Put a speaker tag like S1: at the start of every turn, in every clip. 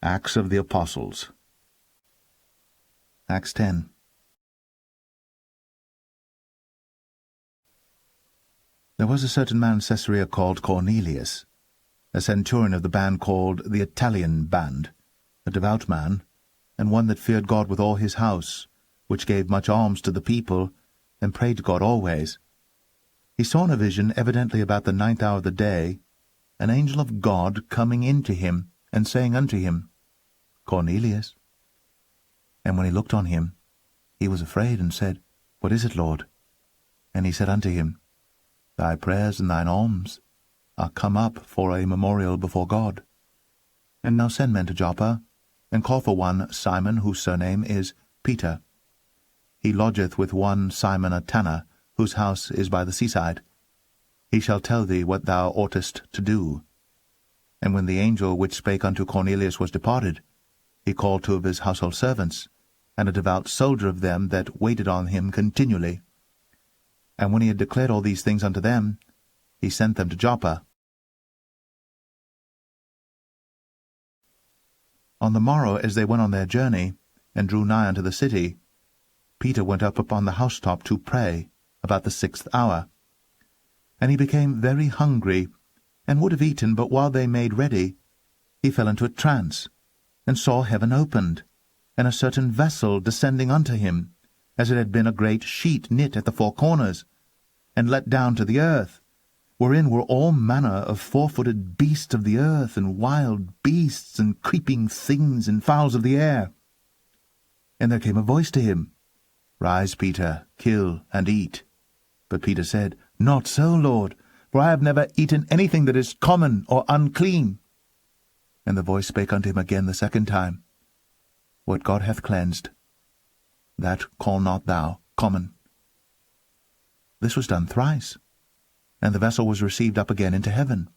S1: Acts of the Apostles. Acts 10. There was a certain man in Caesarea called Cornelius, a centurion of the band called the Italian band, a devout man, and one that feared God with all his house, which gave much alms to the people, and prayed to God always. He saw in a vision, evidently about the 9th hour of the day, an angel of God coming in to him, and saying unto him, Cornelius. And when he looked on him, he was afraid, and said, What is it, Lord? And he said unto him, Thy prayers and thine alms are come up for a memorial before God. And now send men to Joppa, and call for one Simon, whose surname is Peter. He lodgeth with one Simon a tanner, whose house is by the seaside. He shall tell thee what thou oughtest to do. And when the angel which spake unto Cornelius was departed, he called two of his household servants, and a devout soldier of them that waited on him continually. And when he had declared all these things unto them, he sent them to Joppa. On the morrow, as they went on their journey, and drew nigh unto the city, Peter went up upon the housetop to pray, about the 6th hour. And he became very hungry, and would have eaten, but while they made ready, he fell into a trance, and saw heaven opened, and a certain vessel descending unto him, as it had been a great sheet knit at the four corners, and let down to the earth, wherein were all manner of four-footed beasts of the earth, and wild beasts, and creeping things, and fowls of the air. And there came a voice to him, Rise, Peter, kill and eat. But Peter said, Not so, Lord, for I have never eaten anything that is common or unclean. And the voice spake unto him again the second time, What God hath cleansed, that call not thou common. This was done thrice, and the vessel was received up again into heaven.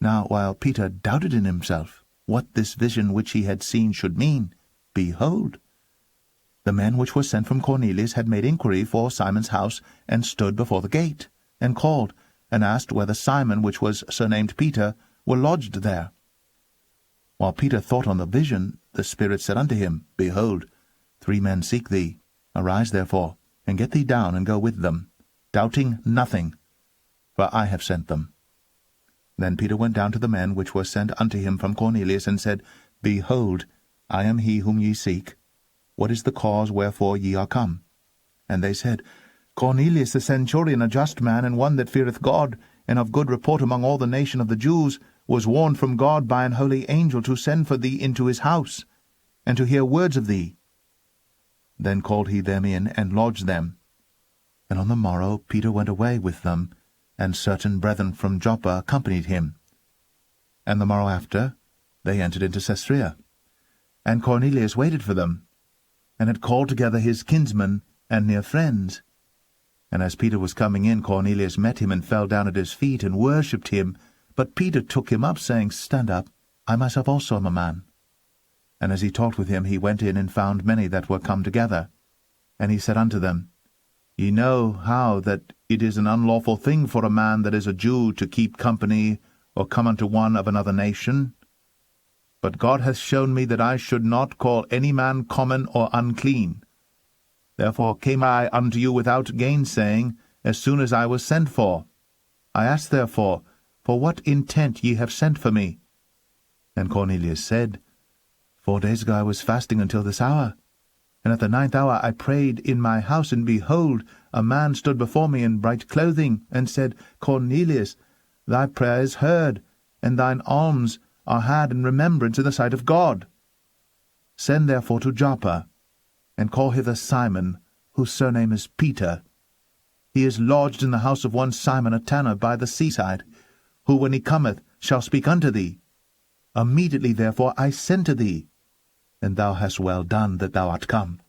S1: Now while Peter doubted in himself what this vision which he had seen should mean, behold, the men which were sent from Cornelius had made inquiry for Simon's house, and stood before the gate, and called, and asked whether Simon, which was surnamed Peter, were lodged there. While Peter thought on the vision, the Spirit said unto him, Behold, 3 men seek thee. Arise therefore, and get thee down, and go with them, doubting nothing, for I have sent them. Then Peter went down to the men which were sent unto him from Cornelius, and said, Behold, I am he whom ye seek. What is the cause wherefore ye are come? And they said, Cornelius the centurion, a just man, and one that feareth God, and of good report among all the nation of the Jews, was warned from God by an holy angel to send for thee into his house, and to hear words of thee. Then called he them in, and lodged them. And on the morrow Peter went away with them, and certain brethren from Joppa accompanied him. And the morrow after they entered into Caesarea. And Cornelius waited for them, and had called together his kinsmen and near friends. And as Peter was coming in, Cornelius met him, and fell down at his feet, and worshipped him. But Peter took him up, saying, Stand up, I myself also am a man. And as he talked with him, he went in, and found many that were come together. And he said unto them, Ye know how that it is an unlawful thing for a man that is a Jew to keep company, or come unto one of another nation. But God hath shown me that I should not call any man common or unclean. Therefore came I unto you without gainsaying, as soon as I was sent for. I asked therefore, For what intent ye have sent for me? And Cornelius said, 4 days ago I was fasting until this hour, and at the 9th hour I prayed in my house, and behold, a man stood before me in bright clothing, and said, Cornelius, thy prayer is heard, and thine alms are had in remembrance in the sight of God. Send therefore to Joppa, and call hither Simon, whose surname is Peter. He is lodged in the house of one Simon a tanner by the seaside, who when he cometh shall speak unto thee. Immediately therefore I sent to thee, and thou hast well done that thou art come.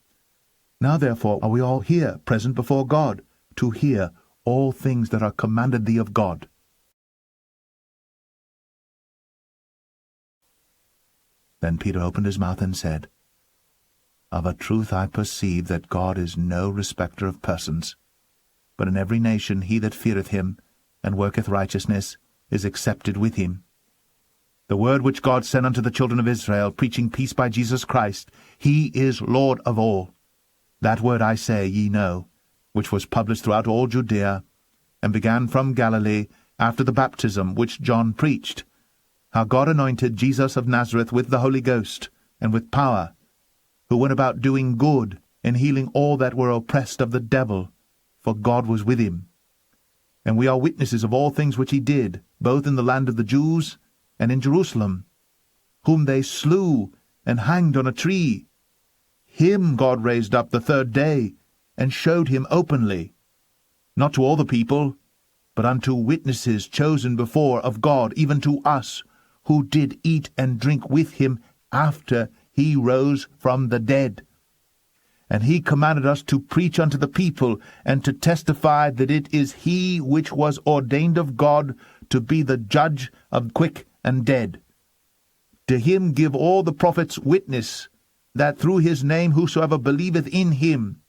S1: Now therefore are we all here present before God, to hear all things that are commanded thee of God. Then Peter opened his mouth and said, Of a truth I perceive that God is no respecter of persons, but in every nation he that feareth him, and worketh righteousness, is accepted with him. The word which God sent unto the children of Israel, preaching peace by Jesus Christ, he is Lord of all. That word I say ye know, which was published throughout all Judea, and began from Galilee, after the baptism which John preached, how God anointed Jesus of Nazareth with the Holy Ghost, and with power, who went about doing good, and healing all that were oppressed of the devil, for God was with him. And we are witnesses of all things which he did, both in the land of the Jews, and in Jerusalem, whom they slew and hanged on a tree. Him God raised up the third day, and showed him openly, not to all the people, but unto witnesses chosen before of God, even to us, who did eat and drink with him after he rose from the dead. And he commanded us to preach unto the people, and to testify that it is he which was ordained of God to be the judge of quick and dead. To him give all the prophets witness, that through his name whosoever believeth in him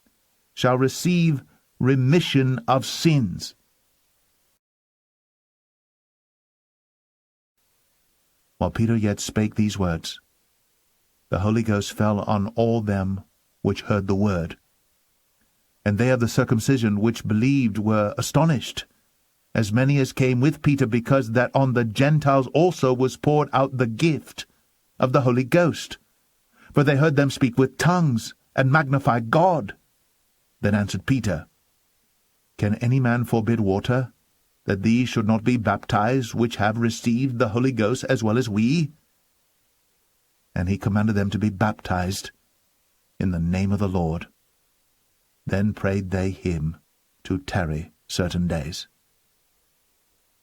S1: shall receive remission of sins. While Peter yet spake these words, the Holy Ghost fell on all them which heard the word. And they of the circumcision which believed were astonished, as many as came with Peter, because that on the Gentiles also was poured out the gift of the Holy Ghost. For they heard them speak with tongues, and magnify God. Then answered Peter, Can any man forbid water, that these should not be baptized, which have received the Holy Ghost as well as we? And he commanded them to be baptized in the name of the Lord. Then prayed they him to tarry certain days.